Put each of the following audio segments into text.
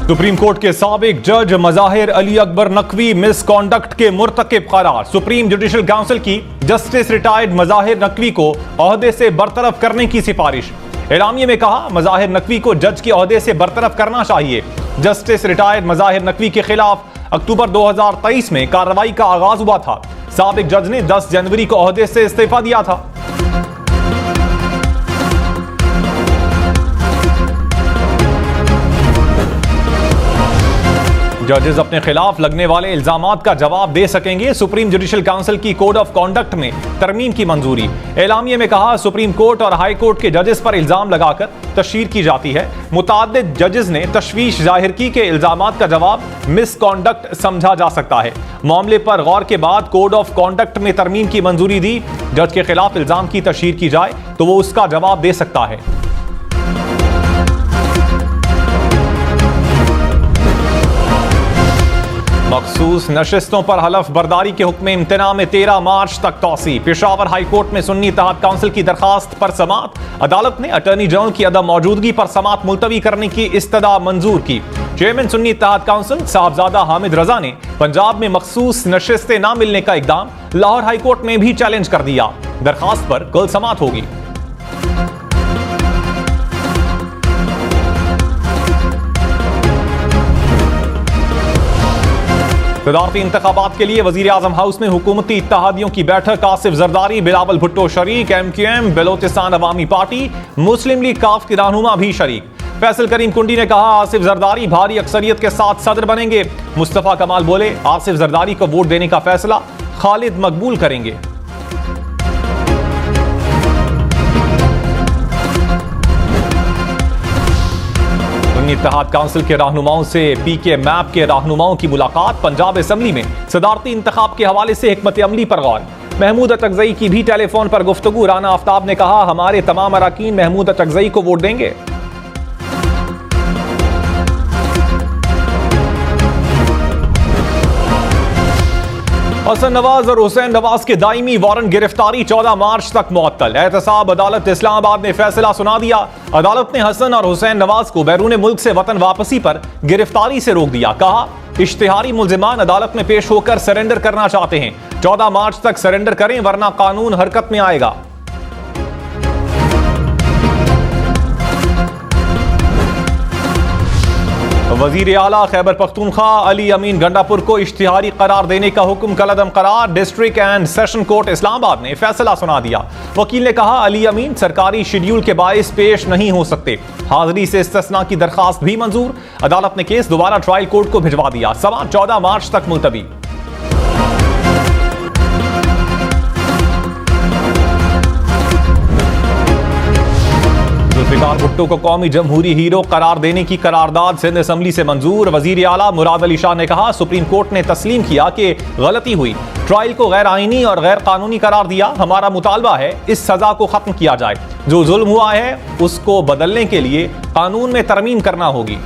Supreme court के साबिक जज मज़ाहिर अली अकबर नकवी मिसकॉन्डक्ट के मुर्तकिब करार। सुप्रीम जुडिशल काउंसिल की जस्टिस रिटायर्ड मज़ाहिर नकवी को ओहदे से बरतरफ करने की सिफारिश। एलामिये में कहा, मज़ाहिर नकवी को जज के ओहदे से बरतरफ करना चाहिए। जस्टिस रिटायर्ड मज़ाहिर नकवी के खिलाफ अक्टूबर 2023 में कार्रवाई का आगाज हुआ था। साबिक जज ने 10 जनवरी को ओहदे से इस्तीफा दिया था। जजेस अपने खिलाफ लगने वाले इल्जामात का जवाब दे सकेंगे। सुप्रीम जुडिशल काउंसिल की कोड ऑफ कॉन्डक्ट में तरमीम की मंजूरी। एलामिये में कहा, सुप्रीम कोर्ट और हाई कोर्ट के जजेस पर इल्जाम लगाकर तशहीर की जाती है। मुताद्दिद जजेस ने तशवीश जाहिर की कि इल्जामात का जवाब मिसकॉन्डक्ट समझा जा सकता है। मामले पर गौर के बाद कोड ऑफ कॉन्डक्ट में तरमीम की मंजूरी दी। जज के खिलाफ इल्जाम की तशहीर की जाए तो वो उसका जवाब दे सकता है। मखसूस नशिस्तों पर हलफ बर्दारी के हुक्म इम्तना में 13 मार्च तक तौसी। पेशावर हाई कोर्ट में सुन्नी इत्तेहाद काउंसिल की दरखास्त पर समात। अदालत ने अटॉर्नी जनरल की अदम मौजूदगी पर समात मुलतवी करने की इस्तदा मंजूर की। चेयरमैन सुन्नी इत्तेहाद काउंसिल साहबजादा हामिद रजा ने पंजाब में मखसूस नशिस्तें न मिलने का इकदाम लाहौर हाई कोर्ट में भी चैलेंज कर दिया। दरखास्त पर कल समात होगी। सदारती इंतखाबात के लिए वजीर आजम हाउस में हुकूमती इत्तेहादियों की बैठक। आसिफ जरदारी, बिलावल भुट्टो शरीक। MQM, बलोचिस्तान अवामी पार्टी, मुस्लिम लीग काफ के रहनुमा भी शरीक। फैसल करीम कुंडी ने कहा, आसिफ जरदारी भारी अक्सरियत के साथ सदर बनेंगे। मुस्तफा कमाल बोले, आसिफ जरदारी को वोट देने का फैसला खालिद मकबूल करेंगे। इत्तेहाद काउंसिल के रहनुमाओं से PK मैप के रहनुमाओं की मुलाकात। पंजाब असेंबली में सदारती इंतखाब के हवाले से हिकमत अमली पर गौर। महमूद अचकजई की भी टेलीफोन पर गुफ्तगू। राना आफ्ताब ने कहा, हमारे तमाम अरकान महमूद अचकजई को वोट देंगे। हसन नवाज और हुसैन नवाज के दायमी वारंट गिरफ्तारी 14 मार्च तक मुअत्तल। एहतसाब अदालत इस्लामाबाद ने फैसला सुना दिया। अदालत ने हसन और हुसैन नवाज को बैरून मुल्क से वतन वापसी पर गिरफ्तारी से रोक दिया। कहा, इश्तिहारी मुल्जिमान अदालत में पेश होकर सरेंडर करना चाहते हैं। 14 मार्च तक सरेंडर करें वरना कानून हरकत में आएगा। वजीर आला खैबर पख्तूनख्वा अली अमीन गंडापुर को इश्तिहारी करार देने का हुक्म कलअदम करार। District and session court Islamabad ने फैसला सुना दिया। वकील ने कहा, अली अमीन सरकारी शेड्यूल के बाइस पेश नहीं हो सकते। हाजिरी से इस्तिस्ना की दरखास्त भी मंजूर। अदालत ने केस दोबारा ट्रायल कोर्ट को भिजवा दिया। समाअत 14 मार्च तक मुलतवी। जुल्फिकार भुट्टो को कौमी जमहूरी हीरो करार देने की करारदाद सिंध असेंबली से मंजूर। वजीर आला मुराद अली शाह ने कहा, सुप्रीम कोर्ट ने तस्लीम किया कि गलती हुई, ट्रायल को गैर आईनी और गैर कानूनी करार दिया। हमारा मुतालबा है इस सजा को खत्म किया जाए। जो जुल्म हुआ है उसको बदलने के लिए कानून में तरमीम करना होगी।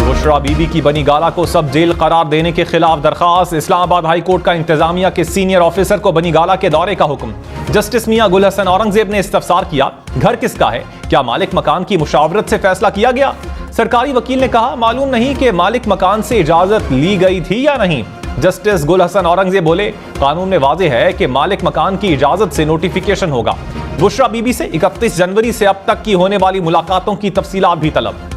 बुशरा बीबी की बनी गाला को सब जेल करार देने के खिलाफ दरखास्त। इस्लामाबाद हाई कोर्ट का इंतजामिया के सीनियर ऑफिसर को बनी गाला के दौरे का हुक्म। जस्टिस मियां गुल हसन औरंगजेब ने इस्तफसार किया, घर किसका है, क्या मालिक मकान की मुशावरत से फैसला किया गया। सरकारी वकील ने कहा, मालूम नहीं कि मालिक मकान से इजाजत ली गई थी या नहीं। जस्टिस गुल हसन औरंगजेब बोले, कानून में वाज़ेह है कि मालिक मकान की इजाजत से नोटिफिकेशन होगा। बुशरा बीबी से 31 जनवरी से अब तक की होने वाली मुलाकातों की तफसीलात भी तलब।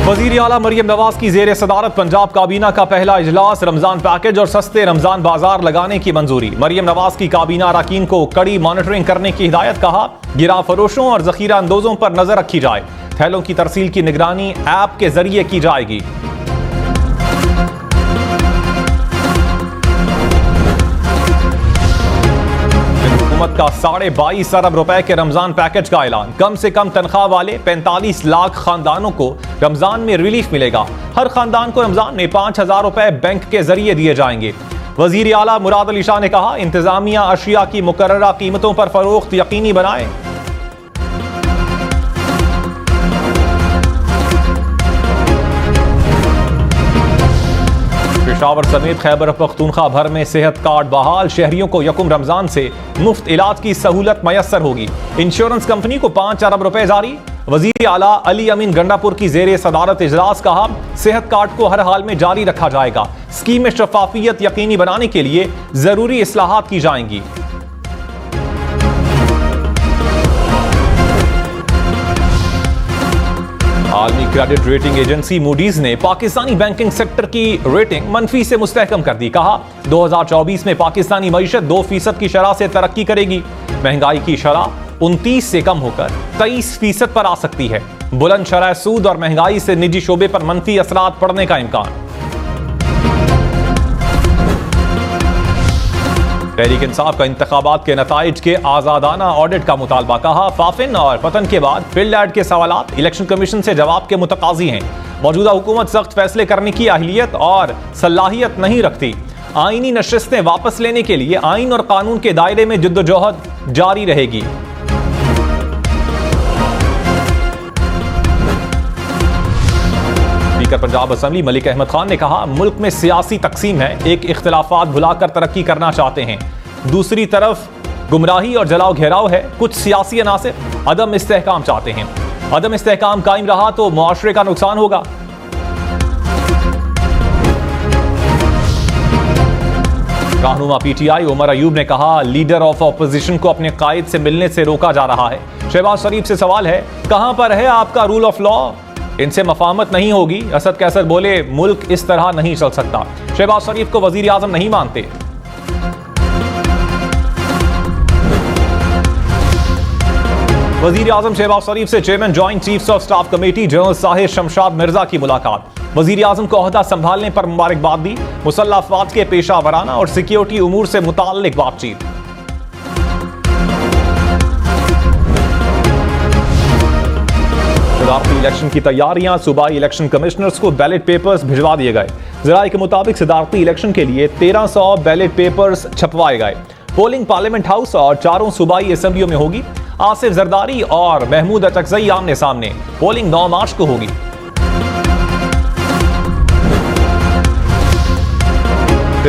वजीर आला मरियम नवाज की जेर सदारत पंजाब काबीना का पहला इजलास। रमजान पैकेज और सस्ते रमजान बाजार लगाने की मंजूरी। मरियम नवाज की काबीना अरकान को कड़ी मॉनिटरिंग करने की हिदायत। कहा, गिरा फरोशों और जखीरा अंदोजों पर नजर रखी जाए। थैलों की तरसील की निगरानी ऐप के जरिए की जाएगी। हुकूमत का 22.5 अरब रुपए के रमजान पैकेज का ऐलान। कम से कम तनख्वाह वाले 45 लाख खानदानों को रमजान में रिलीफ मिलेगा। हर खानदान को रमजान में 5,000 रुपए बैंक के जरिए दिए जाएंगे। वजीर आला मुराद अली शाह ने कहा, इंतजामिया अशिया की मुकर्ररा कीमतों पर फरोख्त यकीनी बनाए। पेशावर समेत खैबर पख्तूनख्वा भर में सेहत कार्ड बहाल, शहरियों को यकुम रमजान से मुफ्त इलाज की सहूलत मयसर होगी। इंश्योरेंस कंपनी को 5 अरब रुपए जारी। वजीर आला अली अमीन गंडापुर की जेरे सदारत इजलास कहा, सेहत कार्ड को हर हाल में जारी रखा जाएगा। स्कीम में शफाफियत यकीनी बनाने के लिए जरूरी इस्लाहात की जाएंगी। आलमी क्रेडिट रेटिंग एजेंसी मूडीज ने पाकिस्तानी बैंकिंग सेक्टर की रेटिंग मंफी से मुस्तहकम कर दी। कहा, 2024 में पाकिस्तानी मईशत 2% की शरह से तरक्की करेगी। महंगाई की शरह 29 से कम होकर 23% पर आ सकती है। बुलंद शरह सूद और महंगाई से निजी शोबे पर मंफी असरात पड़ने का इम्कान। तहरीक इंसाफ का इंतखाबात के नताइज के आजादाना ऑडिट का मुतालबा। कहा, फाफिन और पतन के बाद फील्ड एड के सवालात इलेक्शन कमीशन से जवाब के मुतकाजी हैं। मौजूदा हुकूमत सख्त फैसले करने की अहलियत और सलाहियत नहीं रखती। आईनी नशिस्तें वापस लेने के लिए आइन और कानून के दायरे में जिद्दोजहद जारी रहेगी। स्पीकर पंजाब असेंबली मलिक अहमद खान ने कहा, मुल्क में सियासी तकसीम है। एक इख्तिलाफात भुलाकर तरक्की करना चाहते हैं, दूसरी तरफ गुमराही और जलाओ घेराव है। कुछ सियासी अनासिर अदम इस्तेहकाम चाहते हैं। अदम इस्तेहकाम कायम रहा तो मुआशरे का नुकसान होगा। रहनुमा पीटीआई उमर अयूब ने कहा, लीडर ऑफ ऑपोजिशन को अपने कायद से मिलने से रोका जा रहा है। शहबाज शरीफ से सवाल है, कहां पर है आपका रूल ऑफ लॉ? इनसे मफाहमत नहीं होगी। असद कैसर बोले, मुल्क इस तरह नहीं चल सकता। शहबाज शरीफ को वजीर आजम नहीं मानते। वजीर आजम शहबाज शरीफ से chairman joint chiefs of staff committee general Sahir Shamshad Mirza की मुलाकात। वजीर आजम को ओहदा संभालने पर मुबारकबाद दी। मुसल्लह अफवाज के पेशा वराना और सिक्योरिटी उमूर से मुताल्लिक बातचीत। सदारती इलेक्शन की तैयारियां, सूबाई इलेक्शन कमिश्नर्स को बैलेट पेपर्स भिजवा दिए गए। ज़राए के मुताबिक सदारती इलेक्शन के लिए 1300 बैलेट पेपर्स छपवाए गए। पोलिंग पार्लियामेंट हाउस और 4 सूबाई असेंबलियों में होगी। आसिफ जरदारी और महमूद अचकजई आमने सामने। पोलिंग 9 मार्च को होगी।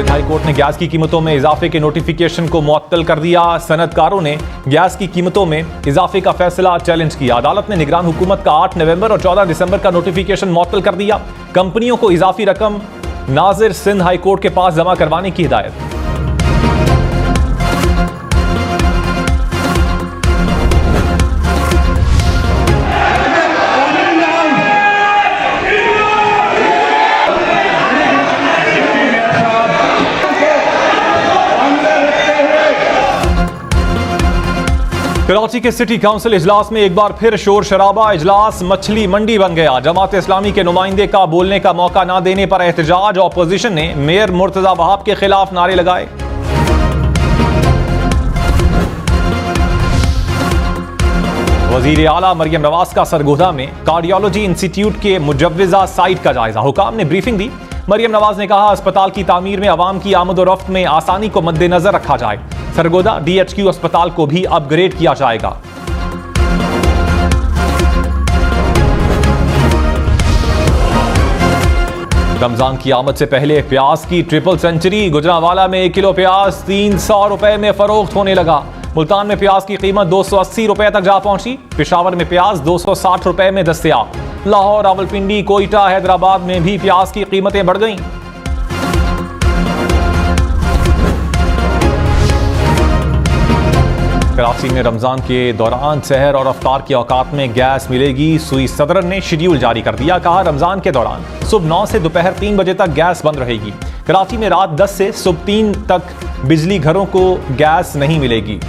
हाई कोर्ट ने गैस की कीमतों में इजाफे के नोटिफिकेशन को मुअत्तल कर दिया। सनतकारों ने गैस की कीमतों में इजाफे का फैसला चैलेंज किया। अदालत ने निगरान हुकूमत का 8 नवंबर और 14 दिसंबर का नोटिफिकेशन मुअत्तल कर दिया। कंपनियों को इजाफी रकम नाजिर सिंध हाई कोर्ट के पास जमा करवाने की हिदायत। कराची के सिटी काउंसिल इजलास में एक बार फिर शोर शराबा। इजलास मछली मंडी बन गया। जमात इस्लामी के नुमाइंदे का बोलने का मौका ना देने पर एहतजाज। ऑपोजिशन ने मेयर मुर्तजा वहाब के खिलाफ नारे लगाए। वजीर आला मरियम नवाज का सरगोधा में कार्डियोलॉजी इंस्टीट्यूट के मुजव्विजा साइट का जायजा। हुकाम ने ब्रीफिंग दी। मरियम नवाज ने कहा, अस्पताल की तामीर में अवाम की आमद और रफ्त में आसानी को मद्देनजर रखा जाए। सरगोदा DHQ अस्पताल को भी अपग्रेड किया जाएगा। रमजान की आमद से पहले प्याज की ट्रिपल सेंचुरी। गुजरांवाला में 1 किलो प्याज 300 रुपए में फरोख्त होने लगा। मुल्तान में प्याज की कीमत 280 रुपए तक जा पहुंची। पेशावर में प्याज 260 रुपए में दस्तयाब। लाहौर, रावलपिंडी, कोयटा, हैदराबाद में भी प्याज की कीमतें बढ़ गईं। कराची में रमजान के दौरान सहर और अफ्तार के औकात में गैस मिलेगी। सुई सदर ने शेड्यूल जारी कर दिया। कहा, रमजान के दौरान सुबह 9 से दोपहर 3 बजे तक गैस बंद रहेगी। कराची में रात 10 से सुबह 3 तक बिजली घरों को गैस नहीं मिलेगी।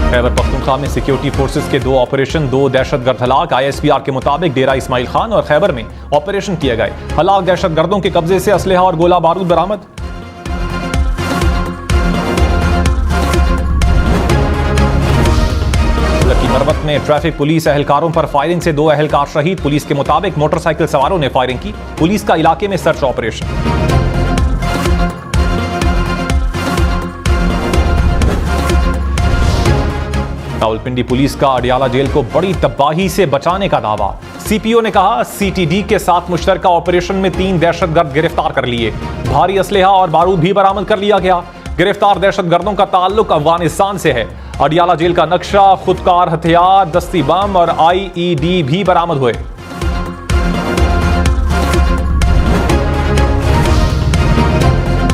खैबर पख्तूनख्वा में सिक्योरिटी फोर्सेस के 2 ऑपरेशन, 2 दहशतगर्द हलाक। ISPR के मुताबिक डेरा इस्माइल खान और खैबर में ऑपरेशन किए गए। हलाक दहशतगर्दों के कब्जे से असलहा और गोला बारूद बरामद। लकी मरवत में ट्रैफिक पुलिस एहलकारों पर फायरिंग से 2 एहलकार शहीद। पुलिस के मुताबिक मोटरसाइकिल सवारों ने फायरिंग की। पुलिस का इलाके में सर्च ऑपरेशन। रावलपिंडी पुलिस का अडियाला जेल को बड़ी तबाही से बचाने का दावा। सीपीओ ने कहा, सीटीडी के साथ मुश्तरका ऑपरेशन में 3 दहशतगर्द गिरफ्तार कर लिए। भारी असलहा और बारूद भी बरामद कर लिया गया। गिरफ्तार दहशतगर्दों का ताल्लुक अफगानिस्तान से है। अडियाला जेल का नक्शा, खुदकार हथियार, दस्ती बम और IED भी बरामद हुए।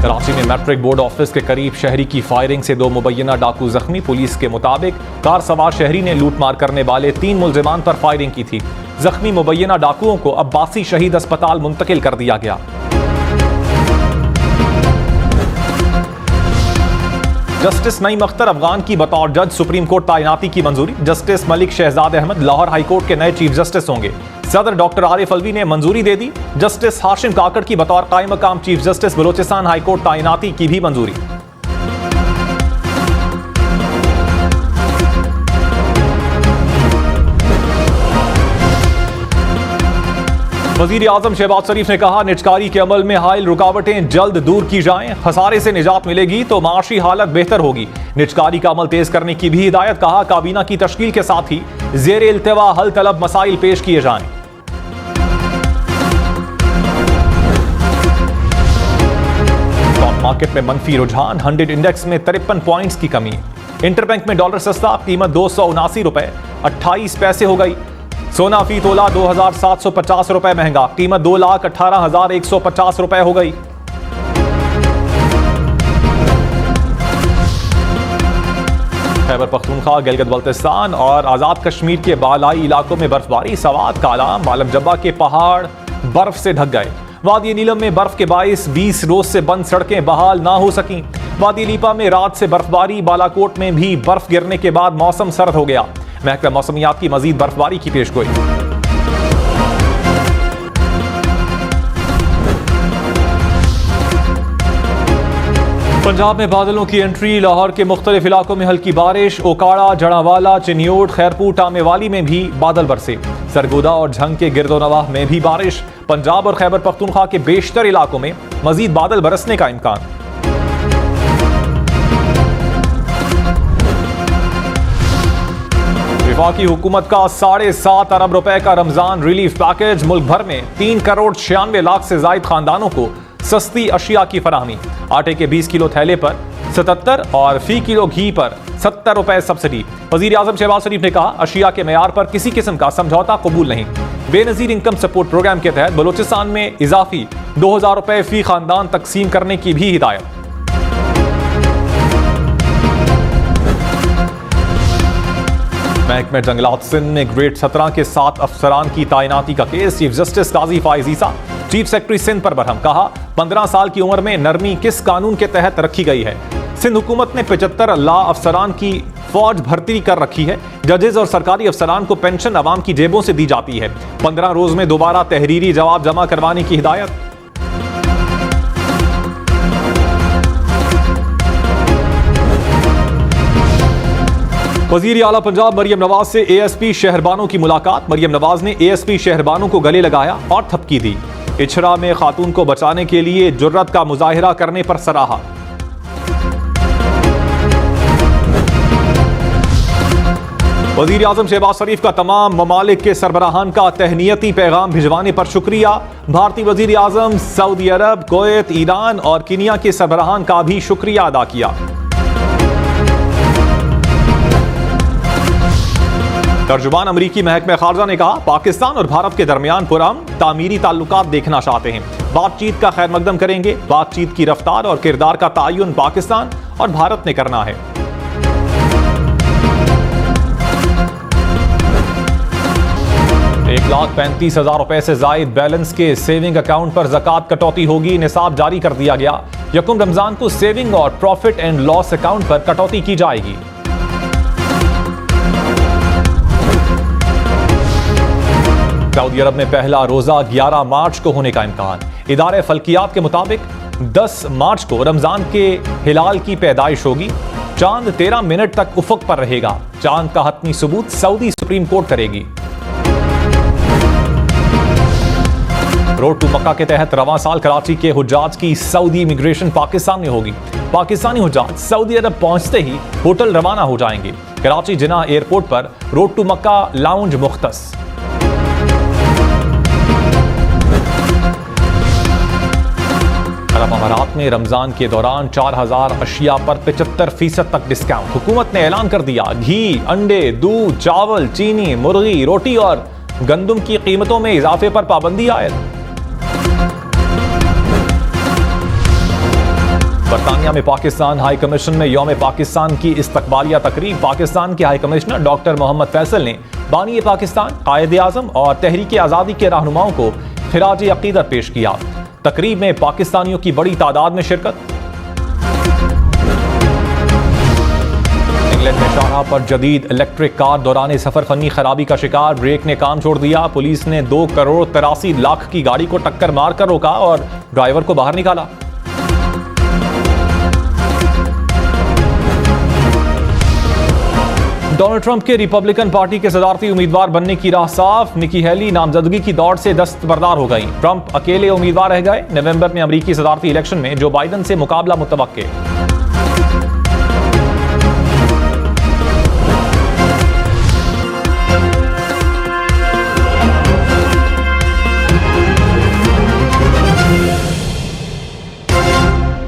कराची में मैट्रिक बोर्ड ऑफिस के करीब शहरी की फायरिंग से 2 मुबैना डाकू जख्मी। पुलिस के मुताबिक कार सवार शहरी ने लूटमार करने वाले 3 मुलजिमान पर फायरिंग की थी। जख्मी मुबैना डाकुओं को अब्बासी शहीद अस्पताल मुंतकिल कर दिया गया। जस्टिस नईम अख्तर अफगान की बतौर जज सुप्रीम कोर्ट तैनाती की मंजूरी। Justice Malik Shahzad Ahmad Lahore high court के नए चीफ जस्टिस होंगे। सदर डॉक्टर आरिफ अलवी ने मंजूरी दे दी। जस्टिस हाशिम काकड़ की बतौर कायम मकाम chief justice Balochistan high court तैनाती की भी मंजूरी। वजीर आजम शहबाज शरीफ ने कहा, निजकारी के अमल में हाइल रुकावटें जल्द दूर की जाएं। खसारे से निजात मिलेगी तो माशी हालत बेहतर होगी। निजकारी का अमल तेज करने की भी हिदायत। कहा, काबीना की तश्कील के साथ ही जेर इल्तिवा हल तलब मसाइल पेश किए जाएं। स्टॉक मार्केट में मनफी रुझान। 100 इंडेक्स में 53 पॉइंट्स की कमी। इंटरबैंक में डॉलर सस्ता, कीमत 279 रुपए 28 पैसे हो गई। सोना फी तोला 2750 रुपए महंगा, कीमत 2,18,150 रुपए हो गई। खैबर पख्तूनख्वा, गिलगित बल्तिस्तान और आजाद कश्मीर के बालाई इलाकों में बर्फबारी। सवात, कालाम, आलम जब्बा के पहाड़ बर्फ से ढक गए। वादी नीलम में बर्फ के बाइस 20 रोज से बंद सड़कें बहाल ना हो सकी। वादी लीपा में रात से बर्फबारी। बालाकोट में भी बर्फ गिरने के बाद मौसम सर्द हो गया। महकमा मौसमियात की मजीद बर्फबारी की पेशगोई। पंजाब में बादलों की एंट्री। लाहौर के मुख्तलिफ इलाकों में हल्की बारिश। ओकाड़ा, जड़ावाला, चिन्योट, खैरपुर, टामेवाली में भी बादल बरसे। सरगोदा और झंग के गिरदोनवाह में भी बारिश। पंजाब और खैबर पख्तूनख्वा के बेशतर इलाकों में मजीद बादल बरसने का इम्कान। वफाकी हुकूमत का 7.5 अरब रुपए का रमजान रिलीफ पैकेज। मुल्क भर में 3 करोड़ 96 लाख से जायद खानदानों को सस्ती अशिया की फराहमी। आटे के 20 किलो थैले पर 77 और फी किलो घी पर 70 रुपए सब्सिडी। वजीर आजम शहबाज शरीफ ने कहा, अशिया के मेयार पर किसी किस्म का समझौता कबूल नहीं। बेनजीर इनकम सपोर्ट प्रोग्राम के तहत बलोचिस्तान में इजाफी 2000 रुपए फी खानदान तकसीम करने की भी हिदायत। महकमे जंगलात सिंध में ग्रेड 17 के 7 अफसरान की तैनाती का केस। चीफ जस्टिस काजी फाइज ईसा चीफ सेक्रेटरी सिंध पर बरहम। कहा, 15 साल की उम्र में नरमी किस कानून के तहत रखी गई है। सिंध हुकूमत ने 75 ला अफसरान की फौज भर्ती कर रखी है। जजेस और सरकारी अफसरान को पेंशन अवाम की जेबों से दी जाती है। 15 रोज में दोबारा तहरीरी जवाब जमा करवाने की हिदायत। वजीर आला पंजाब मरियम नवाज से ASP शहरबानों की मुलाकात। मरियम नवाज ने ASP शहरबानों को गले लगाया और थपकी दी। इछरा में खातून को बचाने के लिए जुर्रत का मुजाहिरा करने पर सराहा। वजीर आजम शहबाज शरीफ का तमाम ममालिक के सरबराहान का तहनीयती पैगाम भिजवाने पर शुक्रिया। भारतीय वजीर आजम सऊदी अरब, कुवैत, ईरान और कीनिया के सरबराहान का भी शुक्रिया अदा किया। तर्जुमान अमरीकी महकमे खारजा ने कहा, पाकिस्तान और भारत के दरमियान पुरअमन तामीरी ताल्लुकात देखना चाहते हैं। बातचीत का खैर मकदम करेंगे। बातचीत की रफ्तार और किरदार का तयन पाकिस्तान और भारत ने करना है। $1,35,000 रुपए से जायद बैलेंस के सेविंग अकाउंट पर ज़कात कटौती होगी। निसाब जारी कर दिया गया। यकुम रमजान को सेविंग और प्रॉफिट एंड लॉस अकाउंट पर कटौती की जाएगी। सऊदी अरब में पहला रोजा 11 मार्च को होने का इम्कान। इदारे फल्कियात के मुताबिक 10 मार्च को रमजान के हिलाल की पैदाइश होगी। चांद 13 मिनट तक उफक पर रहेगा। चांद का हतमी सबूत सऊदी सुप्रीम कोर्ट करेगी। रोड टू मक्का के तहत रवां साल कराची के हुज्जाज की सऊदी इमिग्रेशन पाकिस्तान में होगी। पाकिस्तानी हुज्जाज सऊदी अरब पहुंचते ही होटल रवाना हो जाएंगे। कराची जिना एयरपोर्ट पर रोड टू मक्का लाउंज मुख्तस। अरब अमारात में रमजान के दौरान 4000 अशिया पर 75% तक डिस्काउंट। हुकूमत ने ऐलान कर दिया घी, अंडे, दूध, चावल, चीनी, मुर्गी, रोटी और गंदुम की कीमतों में इजाफे पर पाबंदी आयद। बरतानिया में पाकिस्तान हाई कमीशन में यौम पाकिस्तान की इस्तकबालिया तकरीब। पाकिस्तान के high commissioner doctor Mohammad Faisal ने बानी पाकिस्तान, कायद आजम और तहरीक आज़ादी के रहनुमाओं को खिराज अकीदत पेश किया। तकरीब में पाकिस्तानियों की बड़ी तादाद में शिरकत। इंग्लैंड में शाहराह पर जदीद इलेक्ट्रिक कार दौरान सफर फनी खराबी का शिकार, ब्रेक ने काम छोड़ दिया। पुलिस ने 2 करोड़ 83 लाख की गाड़ी को टक्कर मारकर रोका और ड्राइवर को बाहर निकाला। डोनाल्ड ट्रंप के रिपब्लिकन पार्टी के सदारती उम्मीदवार बनने की राह साफ। निकी हेली नामजदगी की दौड़ से दस्तबरदार हो गई। ट्रंप अकेले उम्मीदवार रह गए। नवंबर में अमेरिकी सदारती इलेक्शन में जो बाइडेन से मुकाबला मुतवक्के।